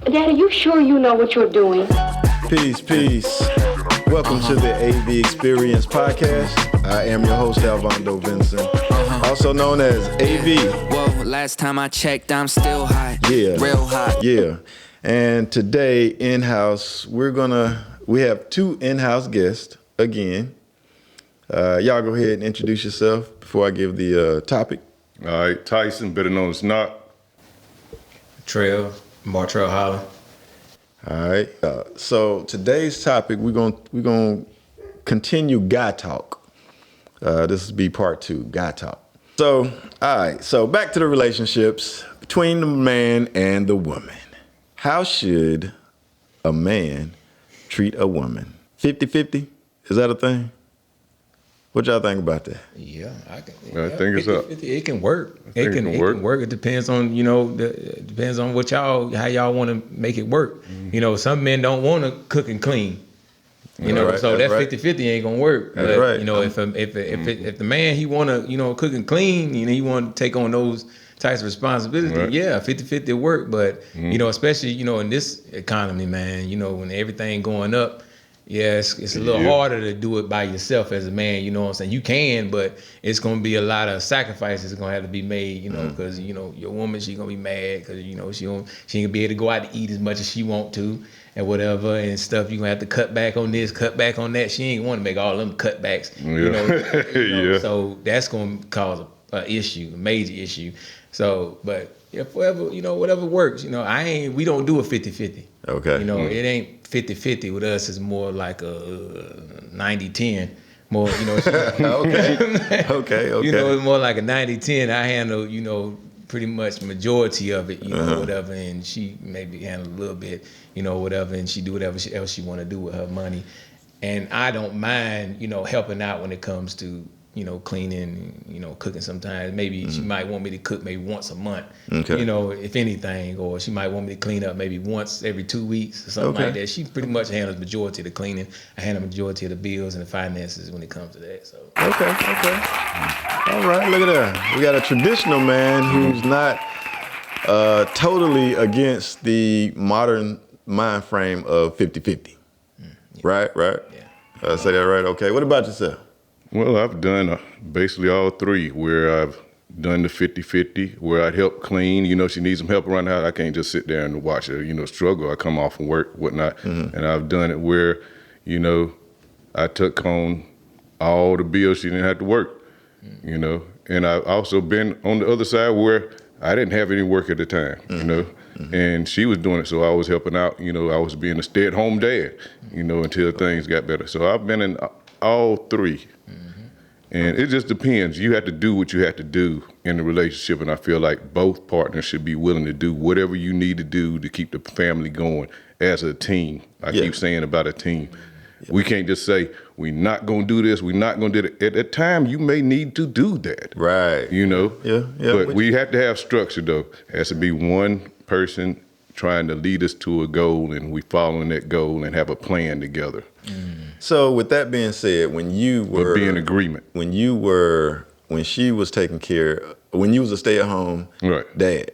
Daddy, you sure you know what you're doing? Peace, peace. Welcome to the AV Experience Podcast. I am your host, Alvando Vincent, also known as AV. Whoa, last time I checked, I'm still hot. Yeah. Real hot. Yeah. And today, in-house, we have two in-house guests again. Y'all go ahead and introduce yourself before I give the topic. All right, Tyson, better known as Knock. Martrell Holland. All right. So today's topic, we're gonna continue guy talk. This will be part 2, guy talk. So, all right. So back to the relationships between the man and the woman. How should a man treat a woman? 50-50? Is that a thing? What y'all think about that? Yeah, I think it's up. It can work. It can work. It depends on depends on how y'all want to make it work. Mm-hmm. Some men don't want to cook and clean. Right, So that right. 50-50 ain't gonna work. That's right. If the man he wanna cook and clean, he want to take on those types of responsibilities. Right. Yeah, 50-50 work. But especially in this economy, man. When everything going up. Yeah, it's a little harder to do it by yourself as a man, you know what I'm saying? You can, but it's going to be a lot of sacrifices going to have to be made, because, your woman, she going to be mad because, she ain't going to be able to go out to eat as much as she want to and whatever and stuff. You're going to have to cut back on this, cut back on that. She ain't want to make all them cutbacks, Yeah. So that's going to cause a major issue. So, but if whatever works, we don't do a 50-50. Okay. It ain't 50-50 with us. It's more like a 90-10. More, Okay. It's more like a 90-10. I handle, pretty much majority of it, whatever, and she maybe handle a little bit, whatever, and she do whatever else she want to do with her money. And I don't mind, helping out when it comes to, cleaning, cooking sometimes. Maybe she might want me to cook maybe once a month, Okay. If anything, or she might want me to clean up maybe once every 2 weeks or something like that. She pretty much handles majority of the cleaning. I handle majority of the bills and the finances when it comes to that. So Okay. All right, look at that. We got a traditional man who's not totally against the modern mind frame of 50-50. Right? Yeah. Say that right? Okay. What about yourself? Well, I've done basically all three, where I've done the 50-50, where I'd help clean. She needs some help around the house. I can't just sit there and watch her, struggle. I come off from work, whatnot. Mm-hmm. And I've done it where, I took on all the bills she didn't have to work, And I've also been on the other side where I didn't have any work at the time, Mm-hmm. And she was doing it, so I was helping out. I was being a stay-at-home dad, until things got better. So I've been in all three. And it just depends. You have to do what you have to do in the relationship, and I feel like both partners should be willing to do whatever you need to do to keep the family going as a team. I keep saying about a team. We can't just say, we're not going to do this, we're not going to do that. At that time, you may need to do that. Right. Yeah. But we have to have structure, though. It has to be one person trying to lead us to a goal, and we following that goal and have a plan together. So with that being said, when you were But be in agreement. when she was taking care, when you was a stay-at-home dad,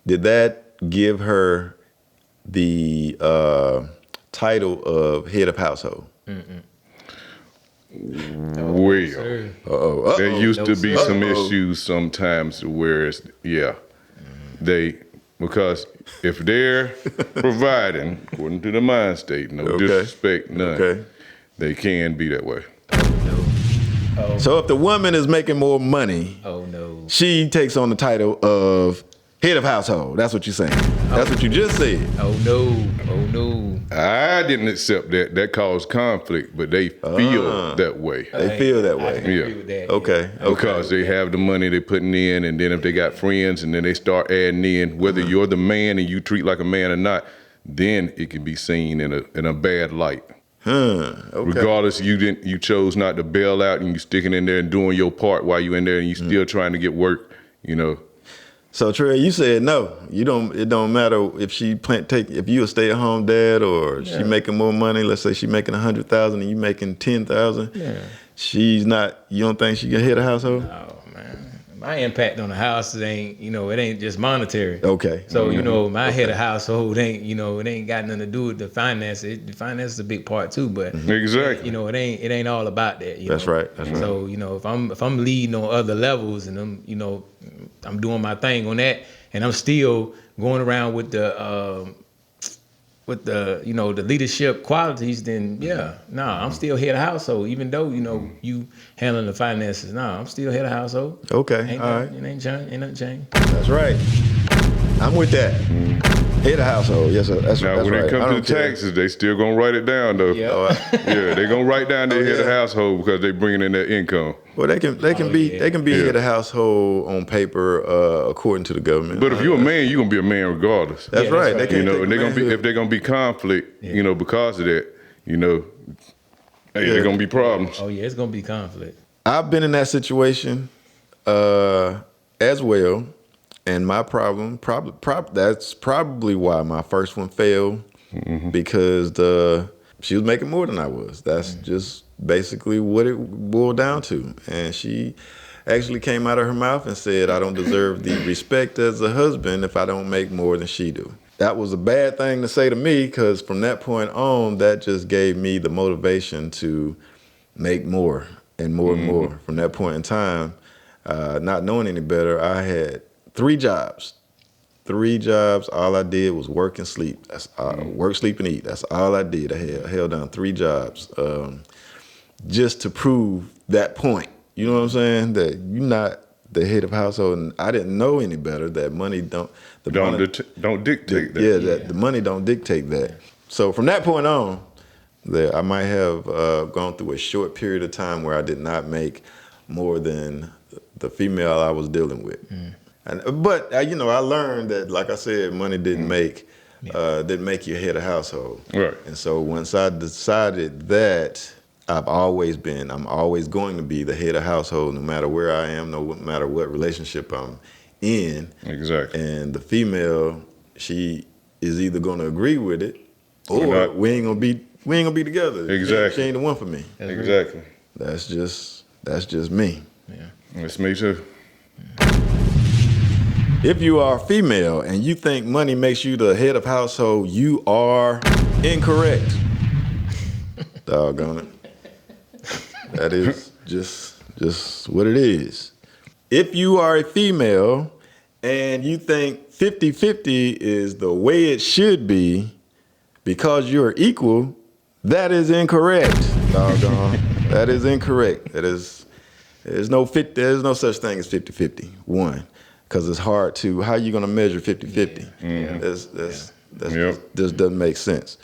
did that give her the title of head of household? Well, there used to be some issues sometimes where because if they're providing, according to the mind state, no disrespect, none, they can be that way. So if the woman is making more money, she takes on the title of head of household. That's what you're saying. That's what you just said. Oh no. I didn't accept that. That caused conflict, but they feel that way. They feel that way. I can agree with that. Okay. Because they have the money they're putting in, and then if they got friends, and then they start adding in, whether you're the man and you treat like a man or not, then it can be seen in a bad light. Regardless, you chose not to bail out, and you sticking in there and doing your part while you in there, and you still trying to get work. So Trey, you said no. You don't. It don't matter if if you a stay-at-home dad or she making more money. Let's say she making 100,000 and you making 10,000. Yeah. She's not. You don't think she can hit a household? Oh man, my impact on the house ain't, it ain't just monetary. Okay. So, my head of household ain't, it ain't got nothing to do with the finances. The finance is a big part too, but Exactly. it ain't all about that. That's right. That's right. So, if I'm leading on other levels and I'm doing my thing on that, and I'm still going around with the the leadership qualities, then I'm still head of household. Even though you handling the finances, I'm still head of household. Okay. All right. It ain't changed. Ain't nothing changed. That's right. I'm with that. Head of household. Yes, sir. That's Now, that's when right. it comes I to don't the care. taxes, they still gonna write it down though. Yeah. Yeah, they gonna write down their head of yeah. household because they bringing in their income. Well, they can be Yeah. head of household on paper according to the government. But if you're a man, you're gonna be a man regardless. That's Yeah, right. that's They right. can't And take they're gonna be manhood. if they're gonna be conflict, because of that, they're gonna be problems. Oh yeah, it's gonna be conflict. I've been in that situation as well, and my problem that's probably why my first one failed because she was making more than I was. That's just basically what it boiled down to, and she actually came out of her mouth and said, "I don't deserve the respect as a husband if I don't make more than she do." That was a bad thing to say to me because from that point on, that just gave me the motivation to make more and more and more. From that point in time, not knowing any better, I had 3 jobs. 3 jobs. All I did was work and sleep. That's work, sleep, and eat. That's all I did. I held down 3 jobs just to prove that point. You know what I'm saying? That you're not the head of household, and I didn't know any better. That money don't Dictate that. yeah, that the money don't dictate that. So from that point on, I might have gone through a short period of time where I did not make more than the female I was dealing with. But I learned that, like I said, money didn't make you head of household. Right. And so once I decided that, I'm always going to be the head of household, no matter where I am, no matter what relationship I'm in. Exactly. And the female, she is either going to agree with it, or not. we ain't gonna be together. Exactly. She ain't the one for me. Exactly. That's just me. That's me too. If you are female and you think money makes you the head of household, you are incorrect. Doggone it. That is just what it is. If you are a female and you think 50-50 is the way it should be because you're equal, that is incorrect. Doggone. That is incorrect. There's no such thing as 50-50. One, because it's hard to, how you gonna measure 50-50? That just doesn't make sense.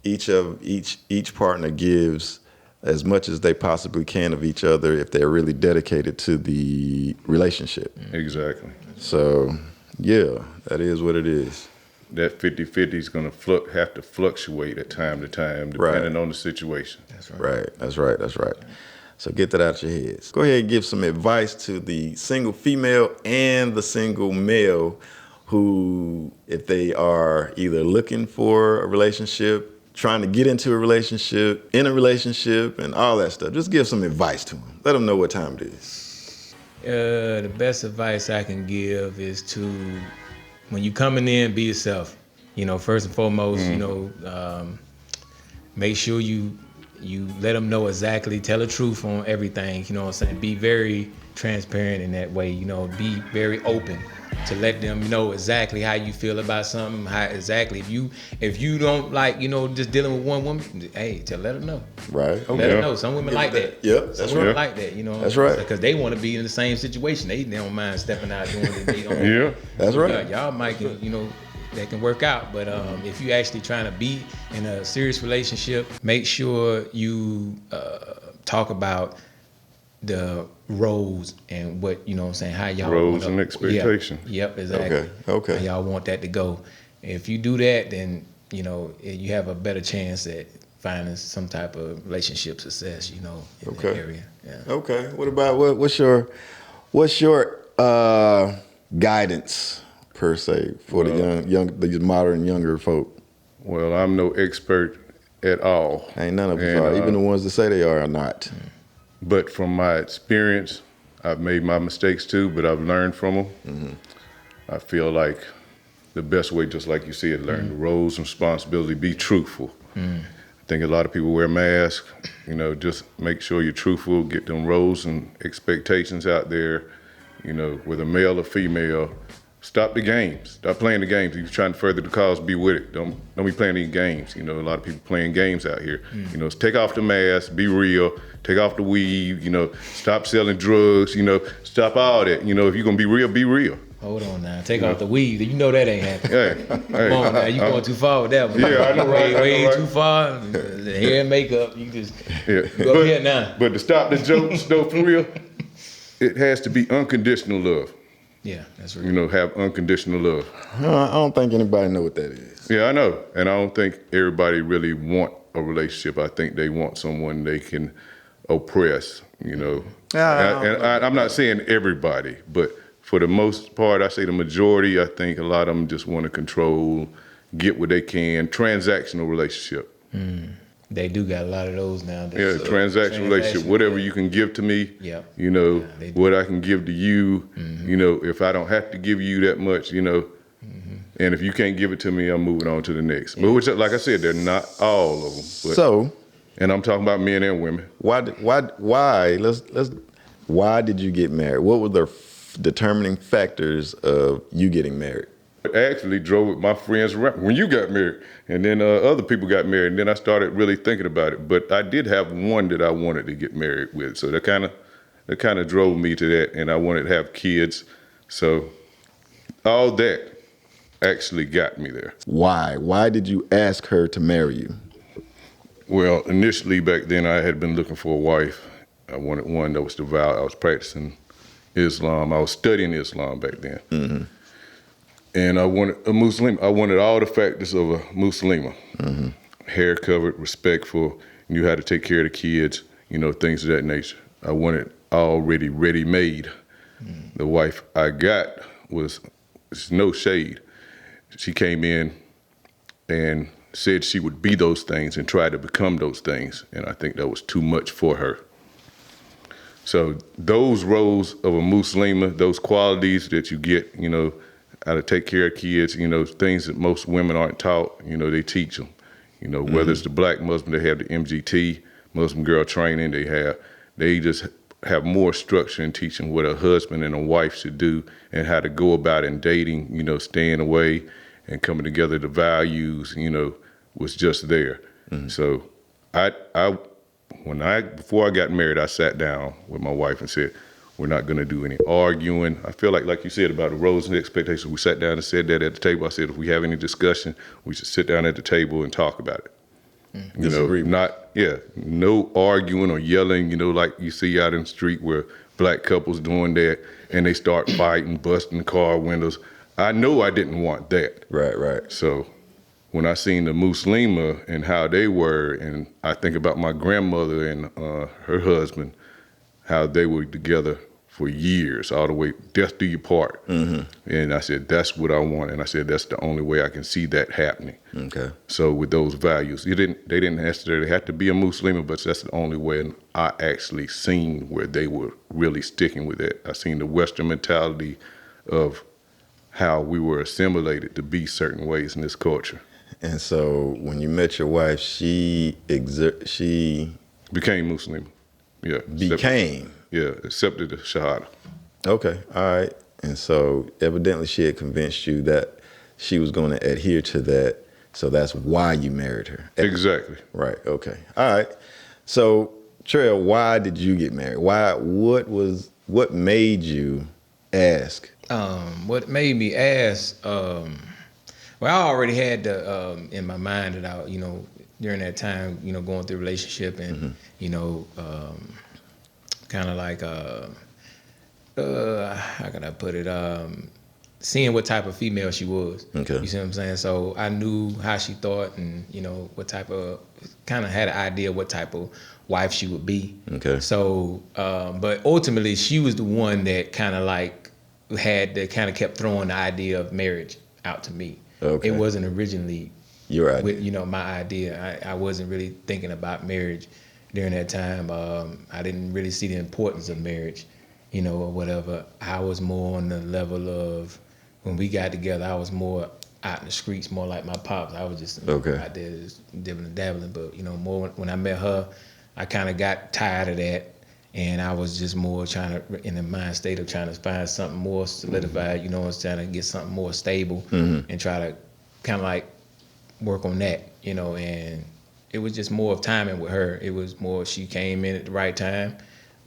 Each partner gives as much as they possibly can of each other if they're really dedicated to the relationship. Exactly. So, yeah, that is what it is. That 50-50 is going to have to fluctuate at time to time, depending on the situation. That's right. Right. That's right. So get that out your heads. Go ahead and give some advice to the single female and the single male who, if they are either looking for a relationship, trying to get into a relationship, in a relationship, and all that stuff. Just give some advice to them. Let them know what time it is. The best advice I can give is to, when you coming in, be yourself. First and foremost, make sure you let them know exactly, tell the truth on everything. You know what I'm saying? Be very transparent in that way. Be very open to let them know exactly how you feel about something. How exactly if you don't like just dealing with one woman, hey, let her know. Right. Okay. Let her know. Some women like that. Yep, that's Some women right. like that. That's right. Because they want to be in the same situation. They don't mind stepping out doing it. They don't. Yeah. That's right. Y'all might that can work out. But if you actually trying to be in a serious relationship, make sure you talk about the roles and what how y'all Roles and expectation. Yep, exactly. Okay. How y'all want that to go. If you do that, then you have a better chance at finding some type of relationship success. In that area. Yeah. Okay. What about what's your guidance per se for these modern younger folk? Well, I'm no expert at all. Ain't none of us are. Even the ones that say they are not. But from my experience, I've made my mistakes too, but I've learned from them. Mm-hmm. I feel like the best way, just like you said, learn the roles and responsibility, be truthful. I think a lot of people wear masks, just make sure you're truthful, get them roles and expectations out there, whether male or female. Stop the games. Stop playing the games. If you're trying to further the cause, be with it. Don't be playing any games. A lot of people playing games out here. Take off the mask, be real, take off the weed, stop selling drugs, stop all that. If you're gonna be real, be real. Hold on now. Take off the weed. You know that ain't happening. Hey, Come on now. You going too far with that one. Yeah, I know, right, Way right. too far. The hair and makeup. You just Yeah. go up here now. But to stop the jokes, though, for real, it has to be unconditional love. Yeah, that's real. Have unconditional love. I don't think anybody know what that is. Yeah, I know. And I don't think everybody really want a relationship. I think they want someone they can oppress, Yeah, And I'm not saying everybody, but for the most part, I say the majority, I think a lot of them just want to control, get what they can, transactional relationship. They do got a lot of those now. Yeah, transactional relationship. Whatever you can give to me, Yep. you know, Yeah, they do. what I can give to you, you know, if I don't have to give you that much, you know, and if you can't give it to me, I'm moving on to the next. But which, like I said, they're not all of them. But, So and I'm talking about men and women. why did you get married? What were the determining factors of you getting married? I actually drove with my friends around when you got married, and then other people got married, and then I started really thinking about it. But I did have one that I wanted to get married with, so that kind of drove me to that, and I wanted to have kids. So all that actually got me there. Why? Why did you ask her to marry you? Well, initially back then, I had been looking for a wife. I wanted one that was devout. I was practicing Islam. I was studying Islam back then. Mm-hmm. And I wanted a Muslim. I wanted all the factors of a Muslima. Mm-hmm. Hair covered, respectful, knew how to take care of the kids, you know, things of that nature. I wanted already ready-made. The wife I got was no shade. She came in and said she would be those things and try to become those things. And I think that was too much for her. So those roles of a Muslima, those qualities that you get, you know, how to take care of kids, you know, things that most women aren't taught, you know, they teach them. You know, whether it's the black Muslim, they have the MGT, Muslim girl training, they just have more structure in teaching what a husband and a wife should do and how to go about in dating, you know, staying away and coming together. The values, you know, was just there. So before I got married, I sat down with my wife and said, we're not going to do any arguing. I feel like you said, about the roles and expectations, we sat down and said that at the table. I said, if we have any discussion, we should sit down at the table and talk about it. You know, no arguing or yelling, you know, like you see out in the street where black couples doing that and they start fighting, busting car windows. I know I didn't want that. Right. So when I seen the Muslima and how they were, and I think about my grandmother and her husband, how they were together for years, all the way, death do you part. And I said, that's what I want. And I said, that's the only way I can see that happening. Okay. So with those values, they didn't necessarily have to be a Muslim, but that's the only way. And I actually seen where they were really sticking with it. I seen the Western mentality of how we were assimilated to be certain ways in this culture. And so when you met your wife, she Became Muslim. Yeah. Accepted the Shahada. Okay, all right. And so evidently she had convinced you that she was going to adhere to that. So that's why you married her. Exactly. Right. Okay. All right. So Trail, why did you get married? What made you ask? What made me ask? Well, I already had the in my mind that I, you know, during that time, you know, going through a relationship and you know, kind of like how can I put it? Seeing what type of female she was. Okay. You see what I'm saying? So I knew how she thought, and you know what type of, kind of had an idea what type of wife she would be. Okay. So, but ultimately, she was the one that kind of like kept throwing the idea of marriage out to me. Okay. It wasn't originally Your idea. with, you know, my idea. I wasn't really thinking about marriage during that time. I didn't really see the importance of marriage. you know, or whatever. I was more on the level of when we got together. I was more out in the streets, more like my pops. I was just out there just dibbling and dabbling. But you know, more when I met her, I kind of got tired of that. And I was just more trying to, in the mind state of trying to find something more solidified, you know, I was trying to get something more stable and try to kind of like work on that, you know, and it was just more of timing with her. It was more, she came in at the right time.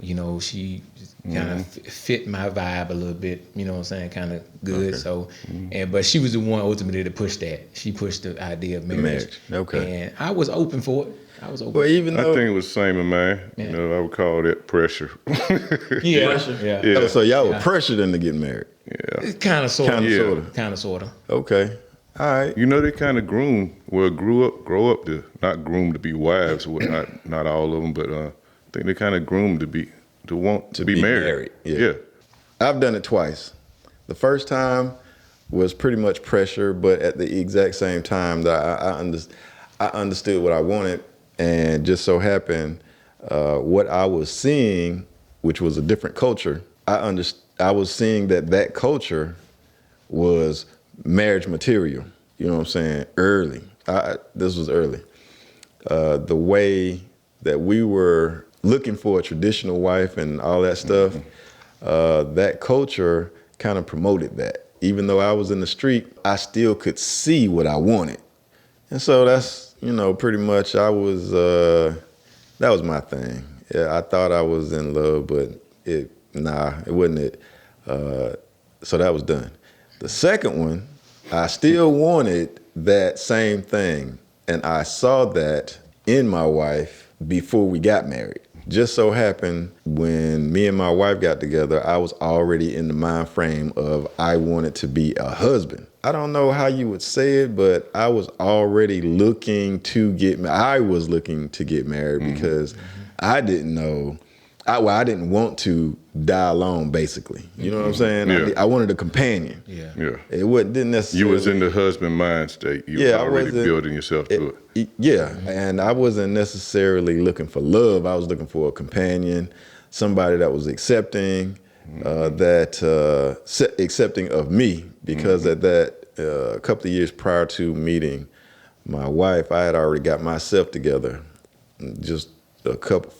You know, she kind of fit my vibe a little bit, you know what I'm saying, kind of good. So, but she was the one ultimately to push that. She pushed the idea of marriage. Okay. And I was open for it. I was open. Well, even though I think it was the same in mine. You know, I would call that pressure. Yeah. Oh, so y'all were pressured into getting married. Yeah. Kind of, sort of. Kinda, sorta. Kind of. Okay. All right. You know, they kind of grow up to, not groomed to be wives, not all of them, but I think they kind of groomed to want to be married. Yeah. I've done it twice. The first time was pretty much pressure, but at the exact same time that I understood what I wanted, and just so happened what I was seeing, which was a different culture. I was seeing that culture was marriage material. You know what I'm saying? Early. This was early. The way that we were looking for a traditional wife and all that stuff, that culture kind of promoted that. Even though I was in the street, I still could see what I wanted. And so that's, you know, pretty much that was my thing. Yeah, I thought I was in love, but it wasn't it. So that was done. The second one, I still wanted that same thing. And I saw that in my wife before we got married. Just so happened when me and my wife got together, I was already in the mind frame of I wanted to be a husband. I don't know how you would say it, but I was already looking to get married because I didn't know. I didn't want to die alone, basically. You know what I'm saying? Yeah. I wanted a companion. Yeah. It didn't necessarily. You was in the husband mind state. You was already building yourself to it. Yeah, and I wasn't necessarily looking for love. I was looking for a companion, somebody that was accepting, accepting of me. Because at that, a couple of years prior to meeting my wife, I had already got myself together. Just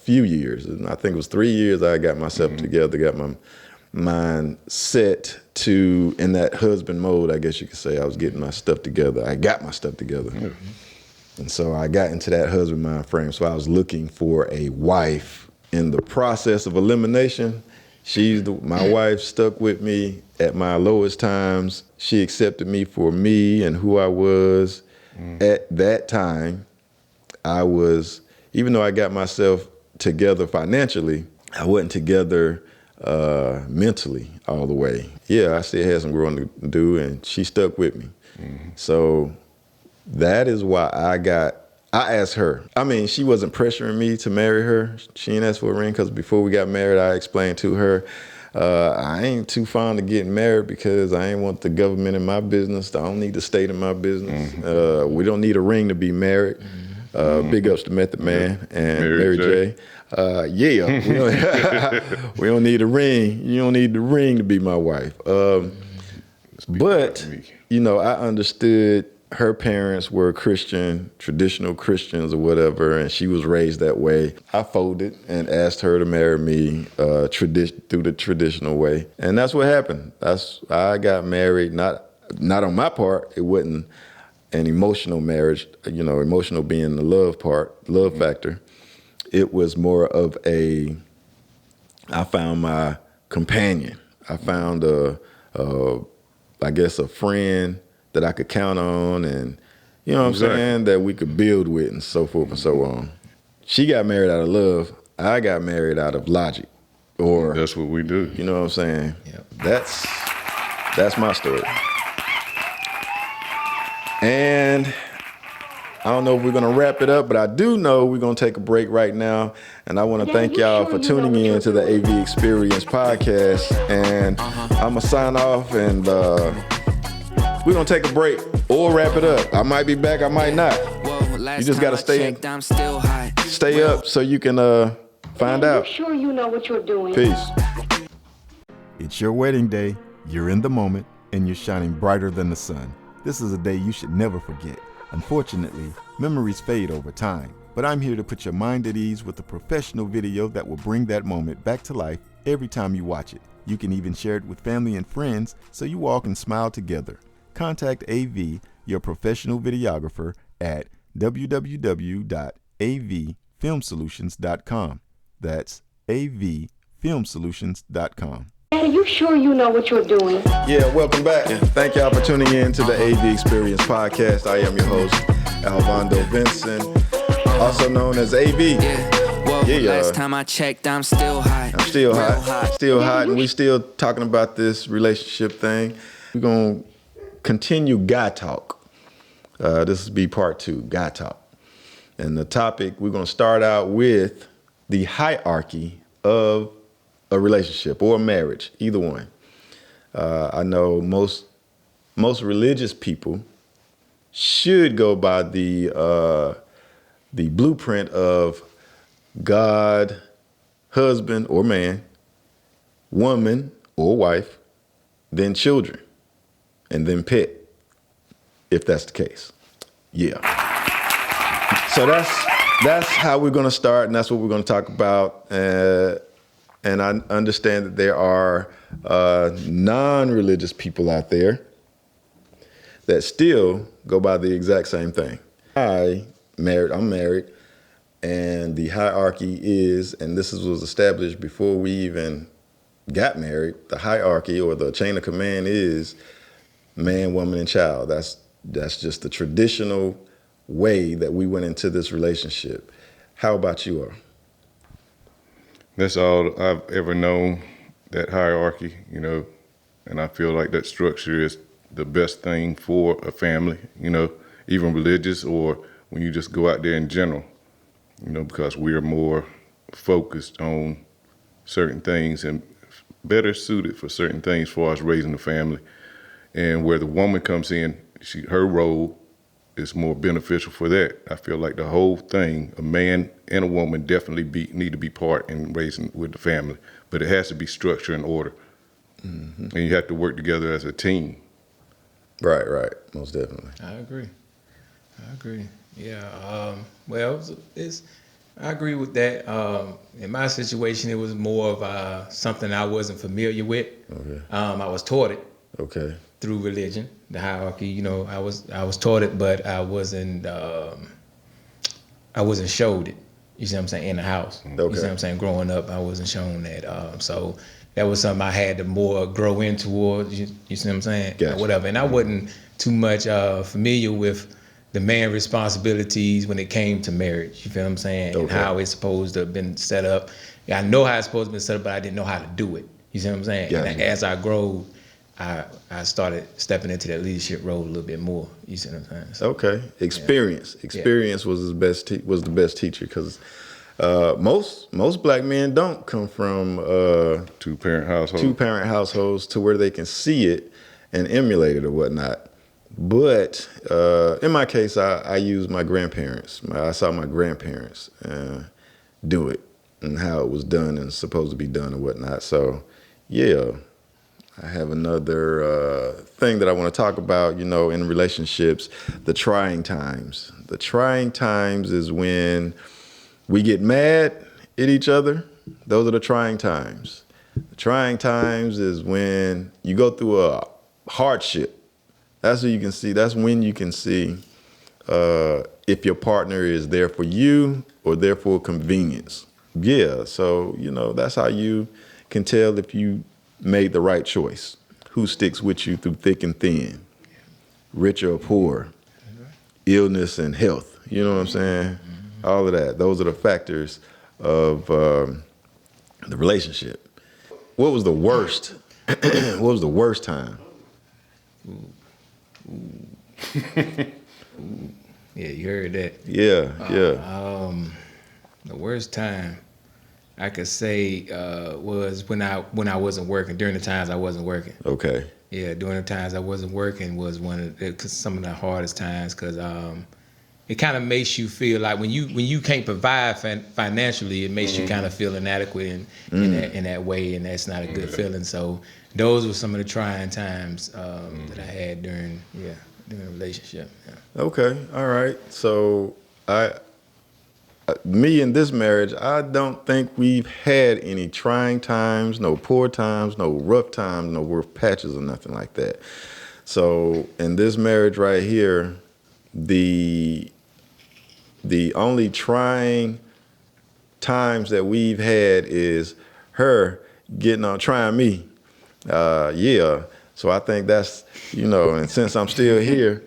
few years. I think it was 3 years I got myself together, got my mind set to in that husband mode, I guess you could say. I was getting my stuff together. I got my stuff together. And so I got into that husband mind frame. So I was looking for a wife. In the process of elimination, my wife stuck with me at my lowest times. She accepted me for me and who I was. At that time, even though I got myself together financially, I wasn't together mentally all the way. Yeah, I still had some growing to do, and she stuck with me. So that is why I asked her. I mean, she wasn't pressuring me to marry her. She didn't ask for a ring because before we got married, I explained to her, I ain't too fond of getting married because I ain't want the government in my business. I don't need the state in my business. We don't need a ring to be married. Big ups to Method Man and Mary J. We don't need a ring. You don't need the ring to be my wife. But, you know, I understood her parents were Christian, traditional Christians or whatever, and she was raised that way. I folded and asked her to marry me through the traditional way. And that's what happened. I got married, not on my part. It wasn't an emotional marriage, you know, emotional being the love factor. It was more of I found my companion. I found I guess a friend that I could count on and, you know what I'm saying, that we could build with and so forth and so on. She got married out of love. I got married out of logic. Or that's what we do. You know what I'm saying? Yep. That's my story. And I don't know if we're going to wrap it up, but I do know we're going to take a break right now. And I want to thank y'all for tuning in to the AV Experience podcast. And I'm going to sign off and we're going to take a break or wrap it up. I might be back, I might not. You just got to stay up so you can find out. Are you sure you know what you're doing? Peace. It's your wedding day, you're in the moment, and you're shining brighter than the sun. This is a day you should never forget. Unfortunately, memories fade over time, but I'm here to put your mind at ease with a professional video that will bring that moment back to life every time you watch it. You can even share it with family and friends so you all can smile together. Contact AV, your professional videographer, at www.avfilmsolutions.com. That's avfilmsolutions.com. Daddy, you sure you know what you're doing? Yeah, welcome back. Thank y'all for tuning in to the AV Experience Podcast. I am your host, Alvando Vincent, also known as AV. Well, last time I checked, I'm still hot. I'm still Real hot. Still hot, and we still talking about this relationship thing. We're going to continue guy talk. This will be part 2, guy talk. And the topic, we're going to start out with the hierarchy of a relationship or a marriage, either one. I know most religious people should go by the blueprint of God, husband or man, woman or wife, then children, and then pet, if that's the case. Yeah. So that's how we're going to start, and that's what we're going to talk about. And I understand that there are non-religious people out there that still go by the exact same thing. I'm married, and the hierarchy is, and this was established before we even got married, the hierarchy or the chain of command is man, woman, and child. That's just the traditional way that we went into this relationship. How about you all? That's all I've ever known, that hierarchy, and I feel like that structure is the best thing for a family, even religious or when you just go out there in general, because we're more focused on certain things and better suited for certain things as far as raising a family. And where the woman comes in, her role is more beneficial for that. I feel like the whole thing, a man and a woman definitely need to be part in raising with the family, but it has to be structure and order. Mm-hmm. And you have to work together as a team. Right, most definitely. I agree. Yeah. Well, I agree with that. In my situation, it was more of something I wasn't familiar with. Okay. I was taught it. Okay. Through religion, the hierarchy. I was taught it, but I wasn't showed it. You see what I'm saying? In the house. Okay. You see what I'm saying? Growing up, I wasn't shown that. So that was something I had to more grow in towards. You see what I'm saying? Gotcha. Whatever. And I wasn't too much familiar with the man responsibilities when it came to marriage. You feel what I'm saying? Okay. And how it's supposed to have been set up. I know how it's supposed to be set up, but I didn't know how to do it. You see what I'm saying? Gotcha. And as I grew, I started stepping into that leadership role a little bit more. You see what I'm saying? So, okay. Experience was the best teacher, because most black men don't come from two-parent households to where they can see it and emulate it or whatnot. But in my case, I used my grandparents. I saw my grandparents do it and how it was done and supposed to be done and whatnot. So, yeah. I have another thing that I want to talk about, in relationships, the trying times. The trying times is when we get mad at each other. Those are the trying times. The trying times is when you go through a hardship. That's when you can see. That's when you can see if your partner is there for you or there for convenience. Yeah, so, that's how you can tell if you made the right choice. Who sticks with you through thick and thin, rich or poor, illness and health. You know what I'm saying? Mm-hmm. All of that. Those are the factors of the relationship. What was the worst? What was the worst time? Yeah, you heard that. Yeah. The worst time I could say was when I wasn't working, during the times I wasn't working. Okay. Yeah, during the times I wasn't working was some of the hardest times, because it kind of makes you feel like when you can't provide financially, it makes you kind of feel inadequate in that way, and that's not a good feeling. So those were some of the trying times that I had during the relationship. Yeah. Okay, all right. So me in this marriage, I don't think we've had any trying times, no poor times, no rough times, no rough patches or nothing like that. So in this marriage right here, the only trying times that we've had is her getting on trying me. So I think that's, and since I'm still here,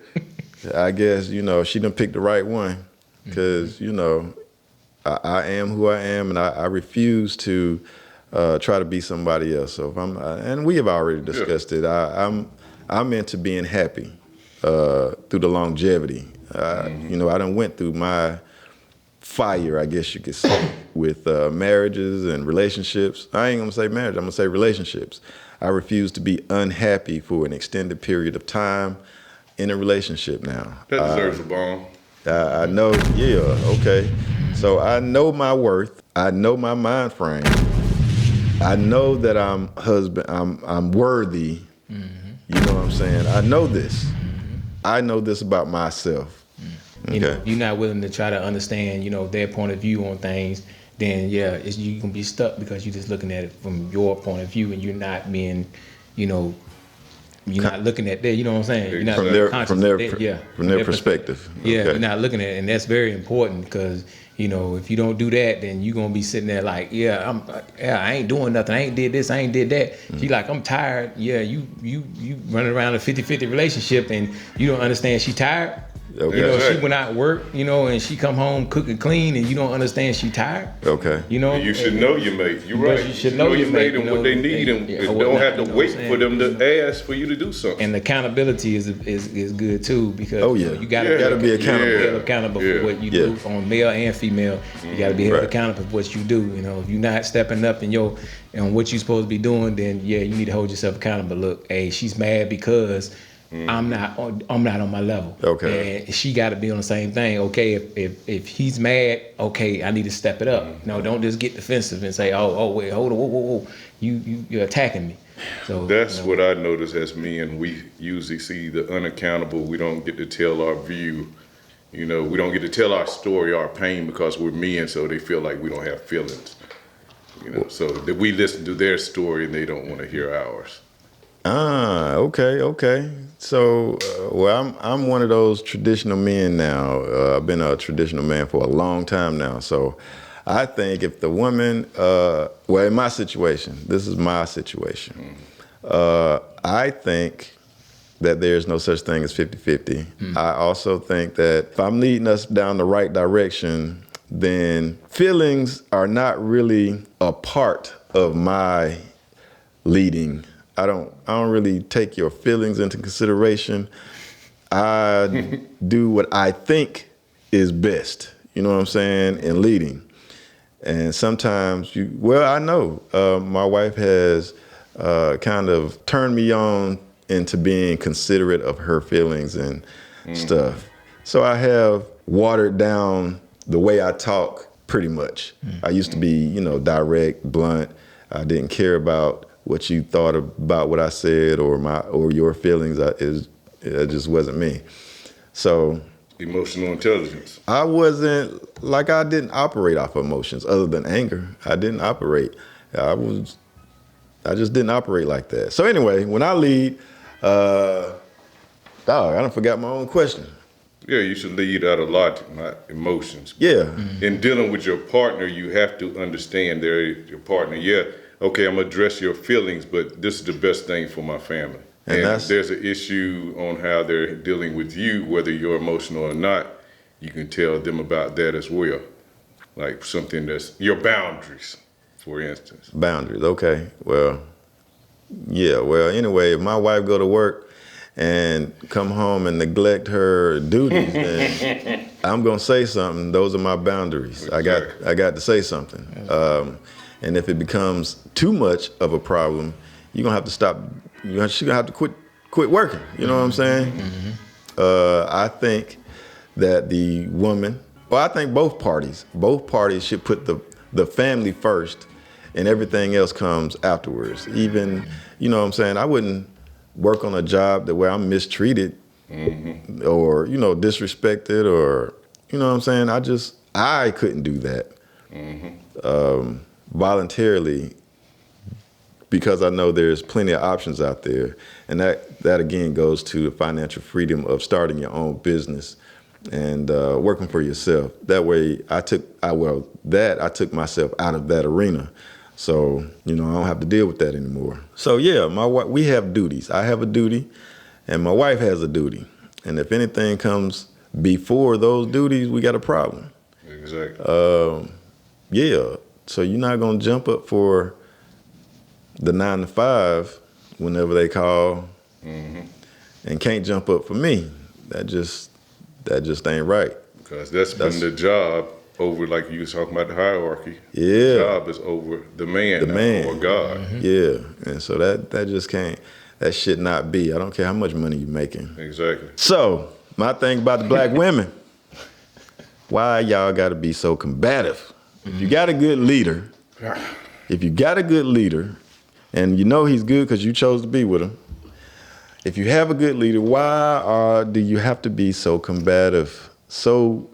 I guess, she done picked the right one, because, I am who I am, and I refuse to try to be somebody else. So if and we have already discussed it, I'm into being happy through the longevity. I done went through my fire, I guess you could say, with marriages and relationships. I ain't gonna say marriage, I'm gonna say relationships. I refuse to be unhappy for an extended period of time in a relationship now. That deserves a bomb. I know, okay. So I know my worth. I know my mind frame. I know that I'm worthy. You know what I'm saying? I know this. I know this about myself. Okay. You're not willing to try to understand, their point of view on things, then you can be stuck because you're just looking at it from your point of view, and you're not being, you're not looking at that. You know what I'm saying? You're not from their perspective. Yeah, Okay. you're not looking at it, and that's very important, because if you don't do that, then you're gonna be sitting there like, I ain't doing nothing. I ain't did this. I ain't did that. She like, I'm tired. Yeah, you running around a 50-50 relationship, and you don't understand she tired. Okay. She went out work, and she come home cook and clean, and you don't understand she tired. Okay. You should know your mate. You're right. You should know your mate, and what they need, and don't have to wait for them to ask for you to do something. And accountability is good too, because you gotta be accountable. Held accountable for what you do, on male and female. You gotta be held accountable for what you do. If you're not stepping up in what you're supposed to be doing, then you need to hold yourself accountable. Look, hey, she's mad because I'm not on my level. Okay. And she got to be on the same thing. Okay, if he's mad, okay, I need to step it up. No, don't just get defensive and say, oh wait, hold on, whoa, you're attacking me. So that's what I notice as men. We usually see the unaccountable. We don't get to tell our view. We don't get to tell our story, our pain, because we're men, so they feel like we don't have feelings. So that we listen to their story and they don't want to hear ours. Okay. So, I'm one of those traditional men now. I've been a traditional man for a long time now. So, I think if the woman, in my situation, this is my situation. I think that there's no such thing as 50-50. I also think that if I'm leading us down the right direction, then feelings are not really a part of my leading. I don't really take your feelings into consideration. I do what I think is best, you know what I'm saying, in leading. And sometimes I know my wife has kind of turned me on into being considerate of her feelings and stuff. So I have watered down the way I talk pretty much. I used to be, direct, blunt. I didn't care about what you thought about what I said or your feelings. It just wasn't me. So emotional intelligence. I didn't operate off emotions other than anger. I didn't operate. I just didn't operate like that. So anyway, when I lead, I done forgot my own question. Yeah, you should lead out of logic, not emotions. Yeah. In dealing with your partner, you have to understand they're your partner. Yeah, okay, I'm gonna address your feelings, but this is the best thing for my family. And if there's an issue on how they're dealing with you, whether you're emotional or not, you can tell them about that as well. Like something that's your boundaries, for instance. Boundaries, okay. Anyway, if my wife go to work and come home and neglect her duties, then I'm gonna say something. Those are my boundaries. Exactly. I got to say something. And if it becomes too much of a problem, you're gonna have to stop. She's gonna have to quit working. You know what I'm saying? I think that the woman, well, I think both parties should put the family first, and everything else comes afterwards. Even, you know what I'm saying, I wouldn't work on a job that where I'm mistreated or, you know, disrespected, or, you know what I'm saying, I couldn't do that voluntarily, because I know there's plenty of options out there. And that again goes to the financial freedom of starting your own business and working for yourself. That way I took myself out of that arena. So, you know, I don't have to deal with that anymore. So yeah, we have duties. I have a duty and my wife has a duty. And if anything comes before those duties, we got a problem. Exactly. Yeah. So you're not gonna jump up for the 9 to 5 whenever they call, and can't jump up for me. That just ain't right. Because that's been the job over, like you was talking about the hierarchy. Yeah. The job is over the man, or God. Yeah. And so that just can't, that should not be. I don't care how much money you're making. Exactly. So my thing about the black women, why y'all gotta be so combative? If you got a good leader, and you know he's good because you chose to be with him. If you have a good leader, why do you have to be so combative, so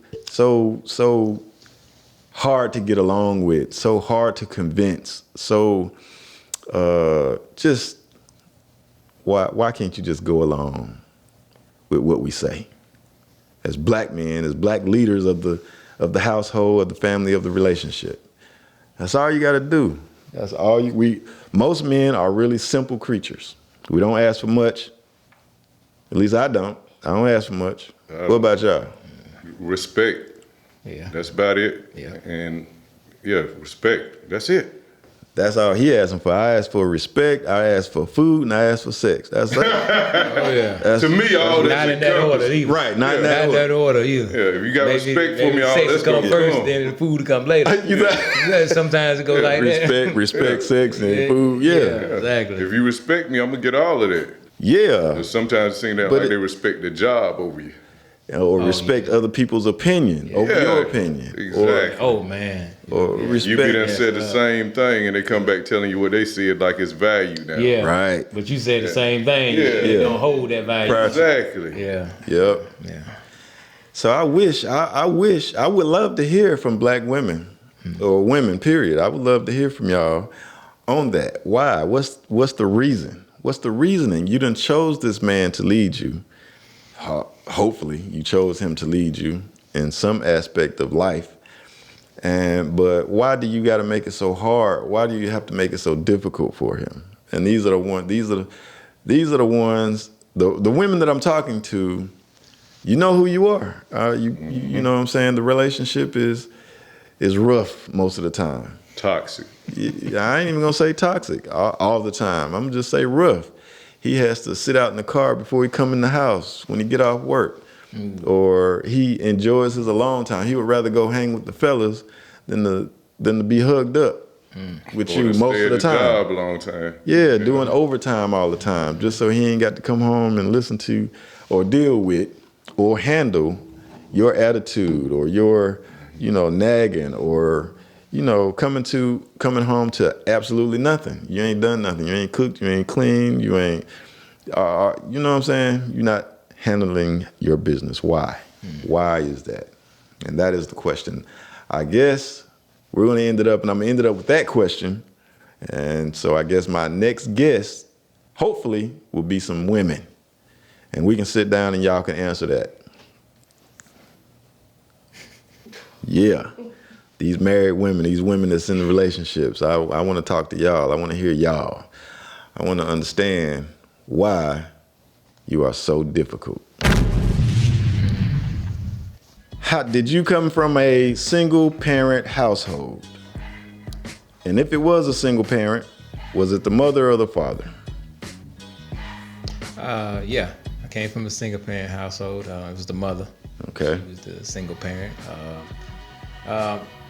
hard to get along with, so hard to convince, so just why can't you just go along with what we say? As black men, as black leaders of the household, of the family, of the relationship. That's all you got to do. That's all most men are really simple creatures. We don't ask for much. At least I don't. I don't ask for much. What about y'all? Respect. Yeah. That's about it. Yeah. And yeah, respect. That's it. That's all he asking for. I ask for respect, I ask for food, and I ask for sex. That's it. Oh yeah. To me, all Not that's in that order either. Right, not in Not that in that order either. Yeah, if you got respect for me, all sex that's come gonna first, come. then the food come later. Sometimes it goes like that. Respect, sex, and food. Yeah. Exactly. If you respect me, I'm gonna get all of that. Yeah. But sometimes it seems that But like they respect the job over you. Or respect other people's opinion over your opinion. Exactly. Oh man. Or respect. You be done said the same thing, and they come back telling you what they said like it's value now. Yeah. Right. But you said the same thing. Yeah. You don't hold that value. Exactly. Yeah. Yep. Yeah. So I would love to hear from black women or women, period. I would love to hear from y'all on that. Why? What's the reason? What's the reasoning? You done chose this man to lead you. Hopefully you chose him to lead you in some aspect of life. But why do you got to make it so hard? Why do you have to make it so difficult for him? And these are the ones, the women that I'm talking to, you know who you are. You know what I'm saying? The relationship is rough most of the time. Toxic. I ain't even gonna say toxic all the time. I'm gonna just say rough. He has to sit out in the car before he come in the house when he get off work. Or he enjoys his alone time. He would rather go hang with the fellas than to be hugged up with you most of the time. Job a long time. Yeah, doing overtime all the time, just so he ain't got to come home and listen to or deal with or handle your attitude or your, nagging or, coming home to absolutely nothing. You ain't done nothing. You ain't cooked. You ain't cleaned. You ain't, you know what I'm saying? You're not handling your business. Why? Why is that? And that is the question. I guess we're going to end it up, and I'm going to end it up with that question. And so I guess my next guest, hopefully, will be some women. And we can sit down and y'all can answer that. Yeah. These married women, these women that's in relationships, I want to talk to y'all. I want to hear y'all. I want to understand why you are so difficult. Did you come from a single parent household? And if it was a single parent, was it the mother or the father? Yeah, I came from a single parent household. It was the mother. Okay. She was the single parent.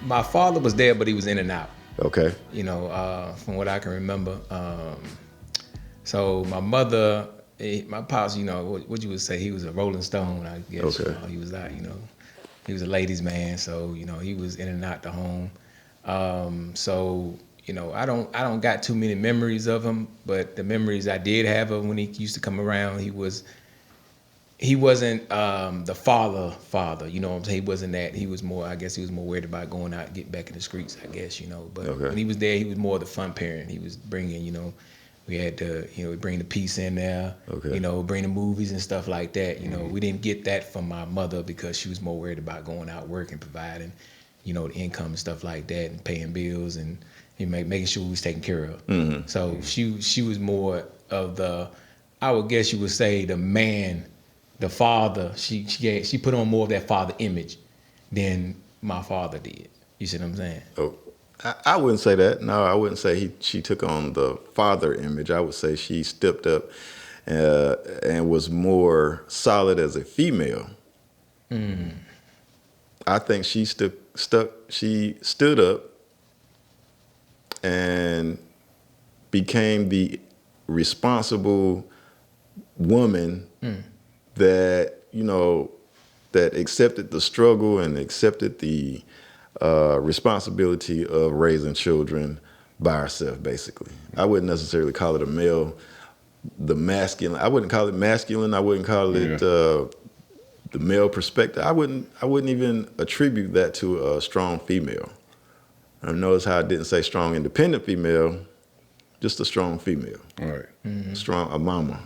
My father was there, but he was in and out. Okay. From what I can remember. So my mother my pops, you know, what you would say, he was a Rolling Stone, I guess. Okay. You know, he was like, you know, he was a ladies' man, so you know, he was in and out the home. So you know, I don't got too many memories of him, but the memories I did have of when he used to come around, he wasn't the father, you know what I'm saying? He wasn't that. He was more, I guess he was more worried about going out and getting back in the streets, I guess, you know. But Okay. when he was there, he was more the fun parent. He was bringing, you know, we had to, you know, bring the peace in there, Okay. you know, bring the movies and stuff like that. You know, we didn't get that from my mother because she was more worried about going out working, providing, you know, the income and stuff like that and paying bills and making sure we was taken care of. So she was more of the, I would guess you would say the man, the father. She put on more of that father image than my father did. You see what I'm saying? Oh, I wouldn't say that. No, I wouldn't say she took on the father image. I would say she stepped up and was more solid as a female. I think she stood up and became the responsible woman that, you know, that accepted the struggle and accepted the responsibility of raising children by herself, basically. I wouldn't necessarily call it the masculine. I wouldn't call it masculine. I wouldn't call it the male perspective. I wouldn't even attribute that to a strong female. Notice how I didn't say strong independent female, just a strong female. All right. Strong, a mama.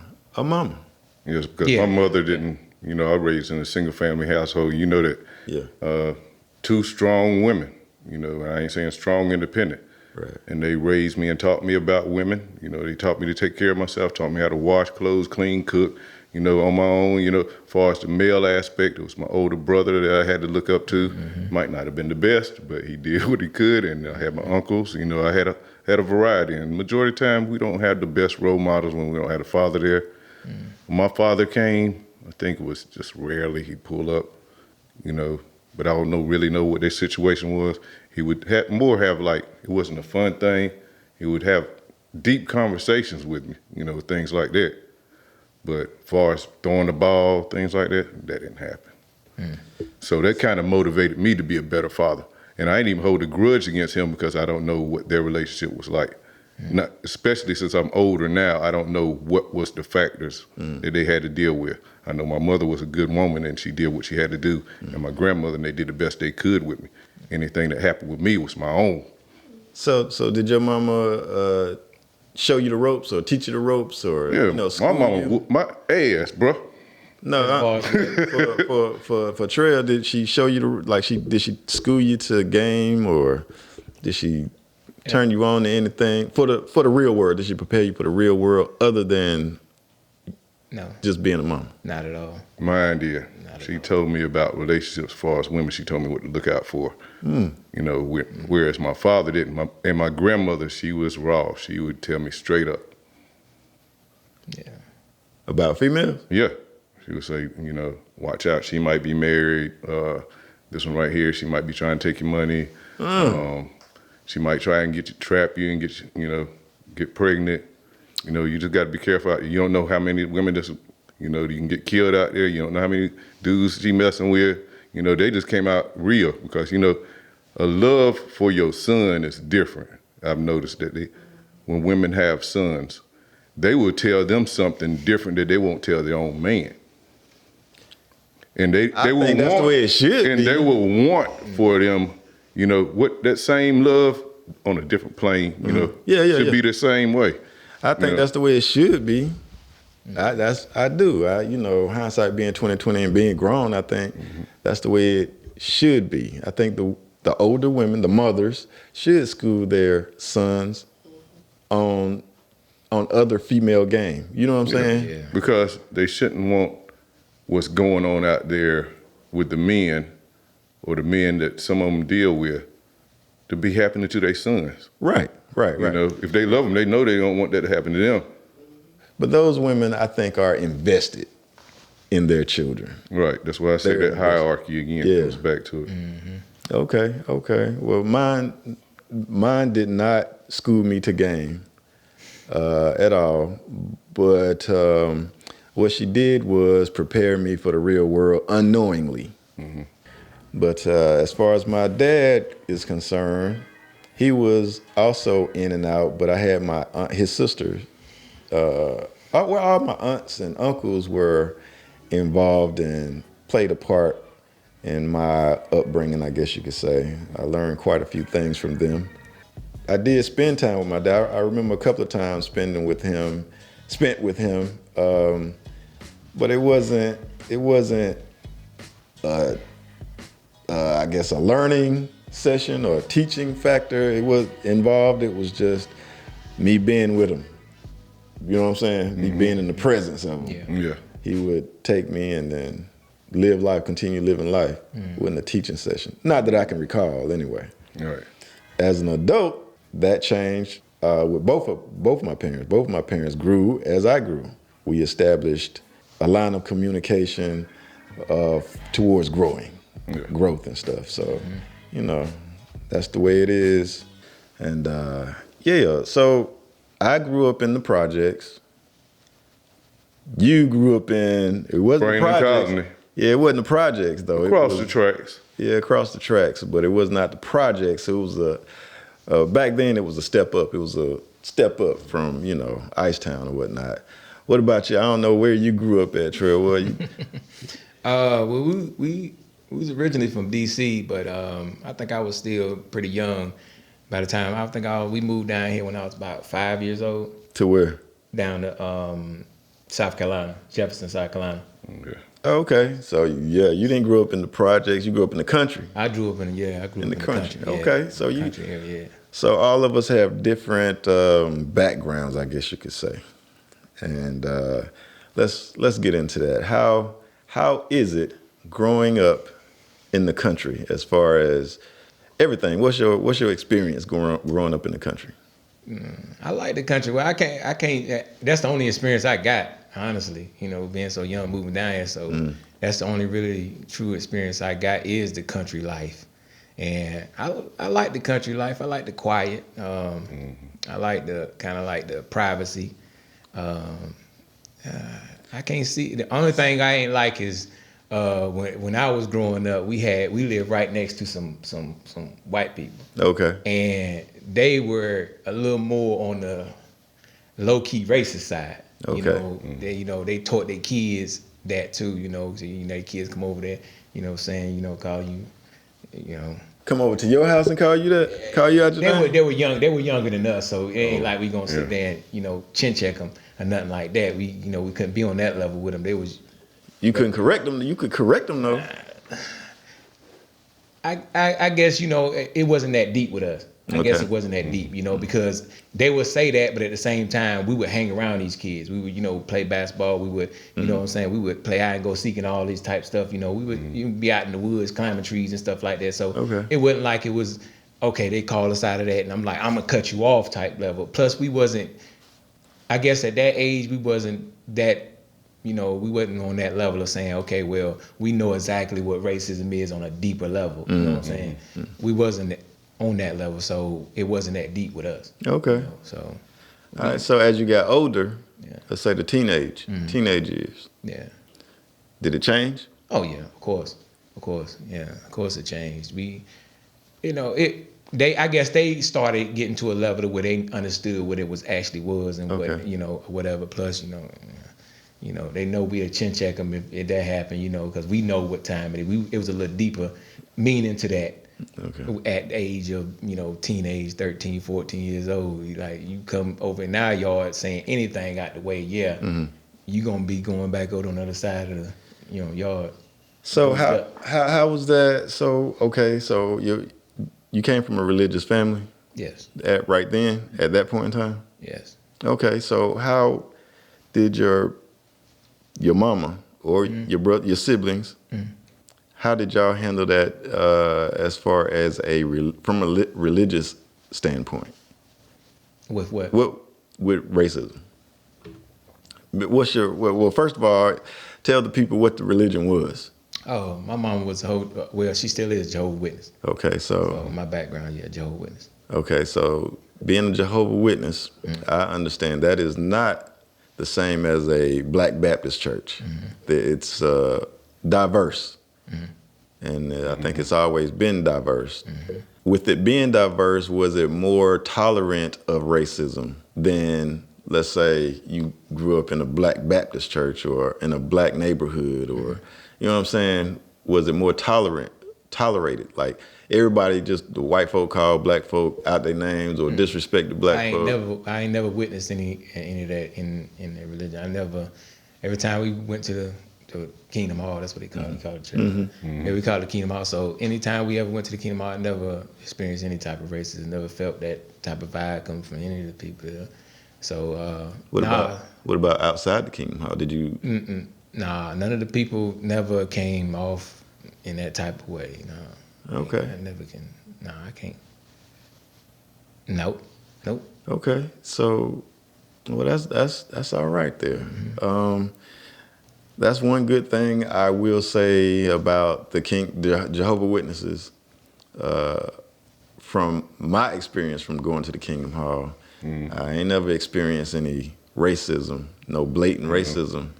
Yes, because Yeah. my mother didn't, you know, I raised in a single family household. You know that Yeah. two strong women, you know, I ain't saying strong independent. Right. And they raised me and taught me about women. You know, they taught me to take care of myself, taught me how to wash clothes, clean, cook, you know, on my own. You know, as far as the male aspect, it was my older brother that I had to look up to. Might not have been the best, but he did what he could. And I had my uncles. You know, I had a variety. And majority of the time, we don't have the best role models when we don't have a father there. When my father came, I think it was just rarely he'd pull up, you know, but I don't really know what their situation was. He would have like, it wasn't a fun thing. He would have deep conversations with me, you know, things like that. But as far as throwing the ball, things like that didn't happen. So that kind of motivated me to be a better father. And I didn't even hold a grudge against him because I don't know what their relationship was like. Not, especially since I'm older now, I don't know what was the factors that they had to deal with. I know my mother was a good woman and she did what she had to do. And my grandmother, and they did the best they could with me. Anything that happened with me was my own. So did your mama show you the ropes or teach you the ropes or Yeah, you know, my school mama you? whooped my ass, bro. No, for Trail, did she show you did she school you to a game or did she turn you on to anything for the real world? Did she prepare you for the real world other than No, just being a mom? not at all. Mine did. She told me about relationships as far as women. She told me what to look out for. You know, whereas my father didn't. And my grandmother, she was raw. She would tell me straight up. Yeah. About females? Yeah. She would say, you know, watch out. She might be married. This one right here, she might be trying to take your money. She might try and trap you and get pregnant. You know, you just got to be careful. You don't know how many women you can get killed out there. You don't know how many dudes she messing with. You know, they just came out real because, you know, a love for your son is different. I've noticed that when women have sons, they will tell them something different that they won't tell their own man. And they will think that's the way it should and be. they will want for them, you know, what that same love on a different plane, you know, should be the same way. I think that's the way it should be. I do. You know, hindsight being 20/20 and being grown, I think that's the way it should be. I think the older women, the mothers, should school their sons on other female game. You know what I'm saying? Yeah. Because they shouldn't want what's going on out there with the men or the men that some of them deal with to be happening to their sons. Right. You know, if they love them, they know they don't want that to happen to them. But those women, I think, are invested in their children. Right. That's why I say that hierarchy again comes back to it. Okay. Well, mine did not school me to game at all. But what she did was prepare me for the real world unknowingly. But as far as my dad is concerned, he was also in and out, but I had my aunt, his sisters. All my aunts and uncles were involved and played a part in my upbringing, I guess you could say. I learned quite a few things from them. I did spend time with my dad. I remember a couple of times spent with him, but it wasn't. I guess a learning session or a teaching factor. It was involved. It was just me being with him. You know what I'm saying? Me being in the presence of him. Yeah. He would take me and then live life, continue living life. Wasn't a teaching session. Not that I can recall anyway. All right. As an adult, that changed with both my parents. Both my parents grew as I grew. We established a line of communication towards growth and stuff. So, you know, that's the way it is. And so I grew up in the projects. You grew up in, it wasn't the Franklin projects. Colony. Yeah, it wasn't the projects though. Across the tracks. Yeah, across the tracks, but it was not the projects. It was back then it was a step up. It was a step up from, you know, Icetown or whatnot. What about you? I don't know where you grew up at, Trail. Where you? Well, we was originally from DC, but I think I was still pretty young by the time. I think we moved down here when I was about 5 years old. To where? Down to South Carolina, Jefferson, South Carolina. Yeah. Okay, so yeah, you didn't grow up in the projects. You grew up in the country. I grew up in the country. Yeah. Okay, so you. Country area, yeah. So all of us have different backgrounds, I guess you could say, and let's get into that. How is it growing up in the country as far as everything? What's your experience growing up in the country? I like the country. Well, I can't. That's the only experience I got, honestly. You know, being so young, moving down here. So that's the only really true experience I got is the country life. And I like the country life. I like the quiet. I like the kind of like the privacy. I can't see. The only thing I ain't like is when I was growing up, we lived right next to some white people. Okay. And they were a little more on the low key racist side. Okay. You know, they taught their kids that too. You know, so, you know, their kids come over there, you know, saying, you know, call you, you know. Come over to your house and call you that? Call you out your name? They were young. They were younger than us, so it ain't like we gonna sit there and, you know, chin check them or nothing like that. We couldn't be on that level with them. They was. You couldn't correct them. You could correct them though. I guess, you know, it wasn't that deep with us. I guess it wasn't that deep, you know, because they would say that, but at the same time, we would hang around these kids. We would, you know, play basketball. We would, you know what I'm saying? We would play hide and go seek and all these type stuff. You know, we would even be out in the woods climbing trees and stuff like that. So it wasn't like it was, okay, they called us out of that and I'm like, I'm going to cut you off type level. Plus, we wasn't, I guess at that age, we wasn't that, you know, we wasn't on that level of saying, okay, well, we know exactly what racism is on a deeper level. You know what I'm saying? We wasn't on that level, so it wasn't that deep with us. Okay. You know, so. All right. So as you got older, let's say the teenage years. Yeah. Did it change? Oh yeah, of course. Yeah, of course it changed. We, you know, I guess they started getting to a level to where they understood what it was actually was and what, you know, whatever. Plus, you know, they know we'll chin check them if that happened, you know, because we know what time it is. It was a little deeper meaning to that. At the age of, you know, teenage, 13, 14 years old, like you come over in our yard saying anything out the way, you gonna be going back over on the other side of the, you know, yard. So how was that? So so you came from a religious family? Yes. Right then, at that point in time? Yes. Okay, so how did your mama or your brother, your siblings, how did y'all handle that as far as from a religious standpoint? With what? With racism. What's well, first of all, tell the people what the religion was. Oh, my mom was she still is Jehovah's Witness. Okay, so my background, Jehovah's Witness. Okay, so being a Jehovah's Witness, I understand that is not the same as a Black Baptist church. It's diverse. And I think it's always been diverse. With it being diverse, was it more tolerant of racism than, let's say, you grew up in a Black Baptist church or in a Black neighborhood, or, you know what I'm saying? Was it more tolerated? Like everybody, just the white folk call Black folk out their names or disrespect the Black folk? I ain't never witnessed any of that in the religion. Every time we went to the Kingdom Hall, that's what they call it. Call it church. Yeah, we call it the Kingdom Hall. So anytime we ever went to the Kingdom Hall, I never experienced any type of racism. Never felt that type of vibe coming from any of the people there. So what about outside the Kingdom Hall? Did you? Nah, none of the people never came off in that type of way. No. Okay. I never can. No, I can't. Nope. Okay, so well, that's all right there. That's one good thing I will say about the Jehovah's Witnesses. From my experience from going to the Kingdom Hall, I ain't never experienced any racism, no blatant racism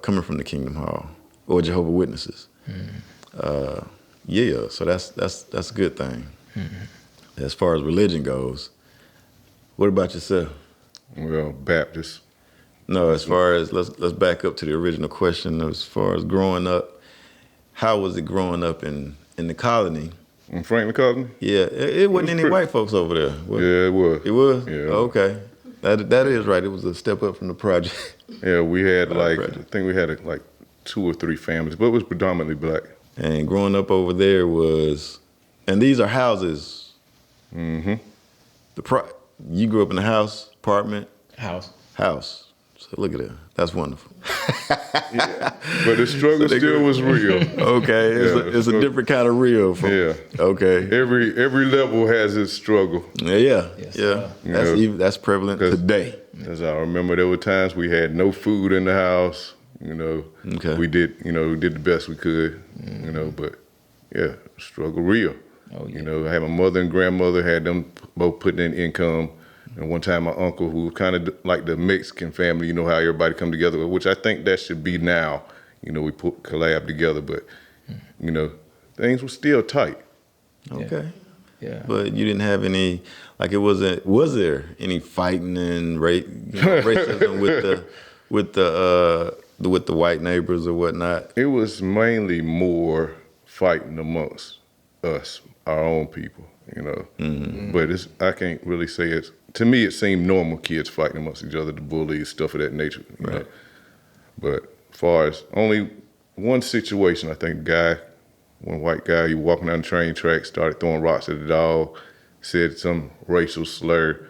coming from the Kingdom Hall or Jehovah's Witnesses. Yeah, so that's a good thing. As far as religion goes, what about yourself? Well, Baptist. No, as far as let's back up to the original question. As far as growing up, how was it growing up in the colony? In Franklin Colony? Yeah, it wasn't any white folks over there. Yeah, it was. It was? Yeah. Okay. That is right. It was a step up from the project. Yeah, we had I think we had like 2 or 3 families, but it was predominantly Black. And growing up over there was, and these are houses. You grew up in a house, apartment? House. So look at that. That's wonderful. But the struggle still was real. Okay, it's a different kind of real. Okay. Every level has its struggle. Yeah. Yeah. That's prevalent today. As I remember, there were times we had no food in the house. Okay. We did the best we could. But yeah, struggle real. Oh, yeah. I had my mother and grandmother, had them both putting in income. And one time my uncle, who was kind of like the Mexican family, how everybody come together, which I think that should be now. We collab together, but, things were still tight. Okay. Yeah. But you didn't have any, like was there any fighting and racism with the white neighbors or whatnot? It was mainly more fighting amongst us, our own people, But I can't really say it's, to me it seemed normal, kids fighting amongst each other, the bullies, stuff of that nature, you know. But as far as only one situation, I think one white guy, he walking down the train tracks, started throwing rocks at the dog, said some racial slur,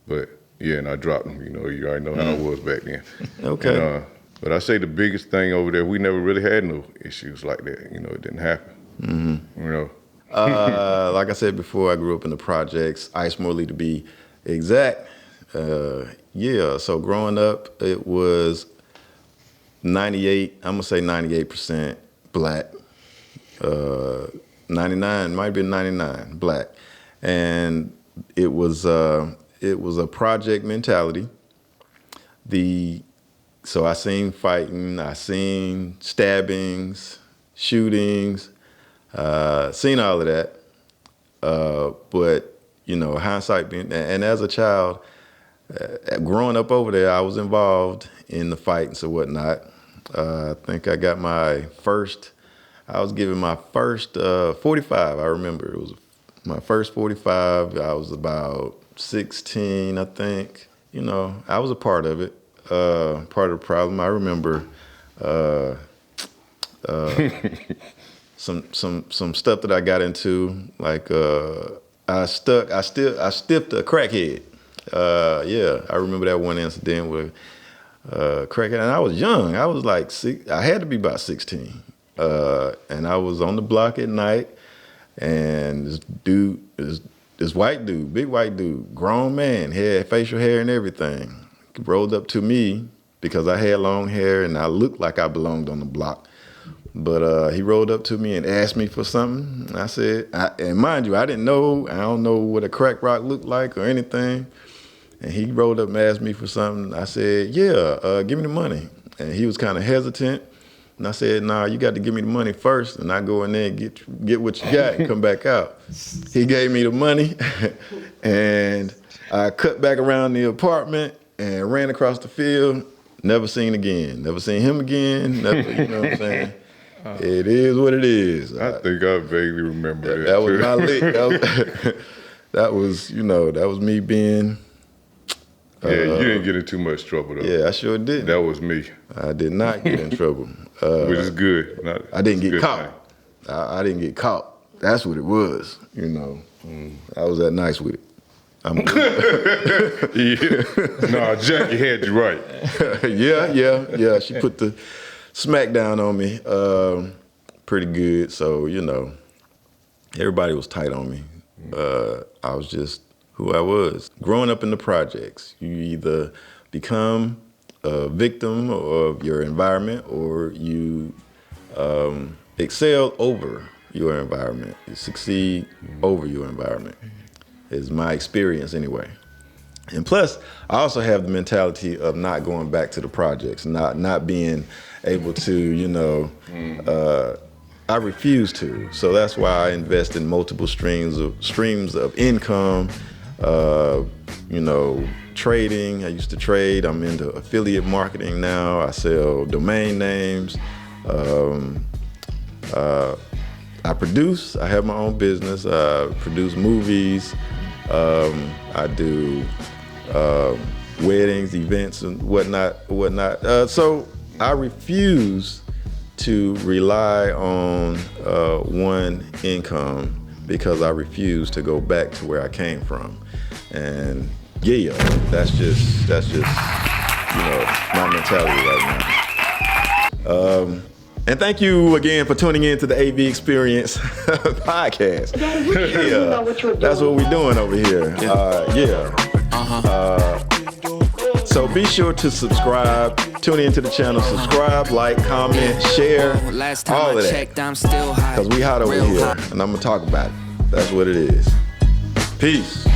but yeah, and I dropped him, you already know how I was back then. Okay. And, but I say the biggest thing over there, we never really had no issues like that, it didn't happen, Like I said before, I grew up in the projects, Ice Morley to be exact. So growing up, it was 98, I'm gonna say 98% Black. 99, might have been 99, Black. And it was a project mentality. So I seen fighting, I seen stabbings, shootings, seen all of that. But, hindsight being, and as a child, growing up over there, I was involved in the fights and whatnot. I think I got I was given my first 45, I remember. It was my first 45. I was about 16, I think. I was a part of it, part of the problem. I remember some stuff that I got into, like I stiffed a crackhead. I remember that one incident with crackhead, and I was young. I was like I had to be about 16, and I was on the block at night, and this white dude, big white dude, grown man, had facial hair and everything, rolled up to me because I had long hair and I looked like I belonged on the block. But he rolled up to me and asked me for something. I said, and mind you, I don't know what a crack rock looked like or anything. And he rolled up and asked me for something. I said, yeah, give me the money. And he was kind of hesitant. And I said, nah, you got to give me the money first, and I go in there and get what you got and come back out. He gave me the money, and I cut back around the apartment and ran across the field. Never seen again. Never seen him again. Never, you know what I'm saying? It is what it is. I think I vaguely remember that. That was my lick. That was, that was me being. Yeah, you didn't get in too much trouble though. Yeah, I sure did. That was me. I did not get in trouble. Which is good. I didn't get caught. I didn't get caught. That's what it was. I was that nice with it. Yeah. No, Jackie had you right. Yeah. She put the smack down on me pretty good. So, everybody was tight on me. I was just who I was. Growing up in the projects, you either become a victim of your environment or you excel over your environment. You succeed over your environment, is my experience anyway. And plus, I also have the mentality of not going back to the projects, not being able to, I refuse to. So that's why I invest in multiple streams of income, trading. I used to trade. I'm into affiliate marketing now. I sell domain names. I produce. I have my own business. I produce movies. I do weddings, events, and whatnot. So I refuse to rely on one income because I refuse to go back to where I came from. And yeah, that's just my mentality right now. And thank you again for tuning in to the AV Experience podcast. Daddy, you sure you know what you're doing? That's what we're doing over here. So be sure to subscribe, tune into the channel, subscribe, like, comment, share, Last time all I of that. checked, I'm still high. Because we hot over Real here, high. and I'm going to talk about it. That's what it is. Peace.